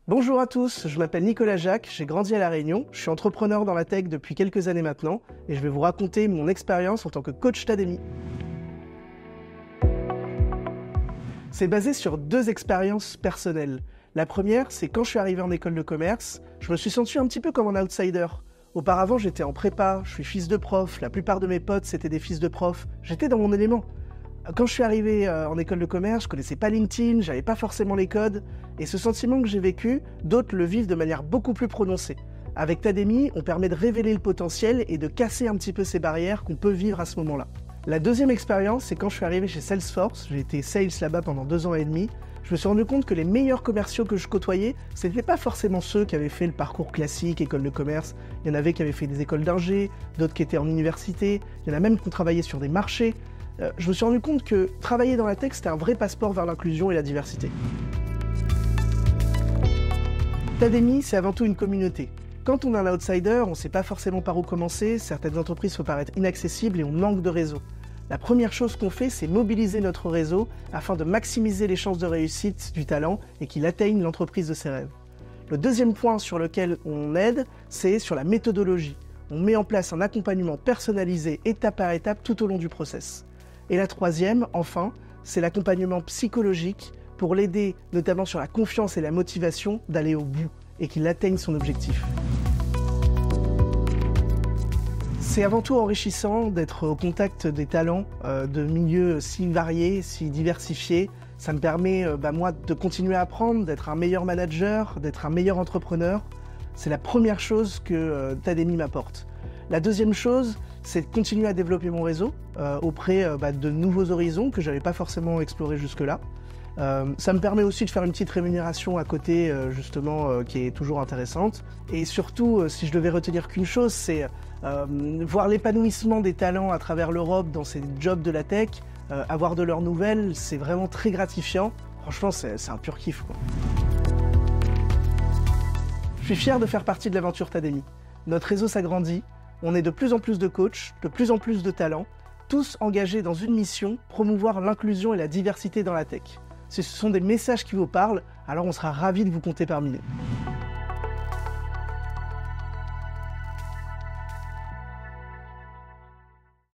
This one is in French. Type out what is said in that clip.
Bonjour à tous, je m'appelle Nicolas Jacques, j'ai grandi à La Réunion, je suis entrepreneur dans la tech depuis quelques années maintenant et je vais vous raconter mon expérience en tant que coach Tademy. C'est basé sur 2 expériences personnelles. La première, c'est quand je suis arrivé en école de commerce, je me suis senti un petit peu comme un outsider. Auparavant, j'étais en prépa, je suis fils de prof, la plupart de mes potes c'était des fils de prof, j'étais dans mon élément. Quand je suis arrivé en école de commerce, je connaissais pas LinkedIn, j'avais pas forcément les codes, et ce sentiment que j'ai vécu, d'autres le vivent de manière beaucoup plus prononcée. Avec Tademy, on permet de révéler le potentiel et de casser un petit peu ces barrières qu'on peut vivre à ce moment-là. La deuxième expérience, c'est quand je suis arrivé chez Salesforce, j'ai été sales là-bas pendant 2 ans et demi, je me suis rendu compte que les meilleurs commerciaux que je côtoyais, ce n'étaient pas forcément ceux qui avaient fait le parcours classique, école de commerce. Il y en avait qui avaient fait des écoles d'ingé, d'autres qui étaient en université, il y en a même qui ont travaillé sur des marchés. Je me suis rendu compte que travailler dans la tech, c'était un vrai passeport vers l'inclusion et la diversité. Tademy, c'est avant tout une communauté. Quand on est un outsider, on ne sait pas forcément par où commencer, certaines entreprises peuvent paraître inaccessibles et on manque de réseau. La première chose qu'on fait, c'est mobiliser notre réseau afin de maximiser les chances de réussite du talent et qu'il atteigne l'entreprise de ses rêves. Le deuxième point sur lequel on aide, c'est sur la méthodologie. On met en place un accompagnement personnalisé étape par étape tout au long du process. Et la troisième, enfin, c'est l'accompagnement psychologique pour l'aider, notamment sur la confiance et la motivation, d'aller au bout et qu'il atteigne son objectif. C'est avant tout enrichissant d'être au contact des talents de milieux si variés, si diversifiés. Ça me permet, moi, de continuer à apprendre, d'être un meilleur manager, d'être un meilleur entrepreneur. C'est la première chose que Tademy m'apporte. La deuxième chose, c'est de continuer à développer mon réseau auprès de nouveaux horizons que je n'avais pas forcément explorés jusque-là. Ça me permet aussi de faire une petite rémunération à côté, qui est toujours intéressante. Et surtout, si je devais retenir qu'une chose, c'est voir l'épanouissement des talents à travers l'Europe dans ces jobs de la tech, avoir de leurs nouvelles, c'est vraiment très gratifiant. Franchement, c'est un pur kiff, quoi. Je suis fier de faire partie de l'aventure Tademy. Notre réseau s'agrandit, on est de plus en plus de coachs, de plus en plus de talents, tous engagés dans une mission, promouvoir l'inclusion et la diversité dans la tech. Si ce sont des messages qui vous parlent, alors on sera ravis de vous compter parmi eux.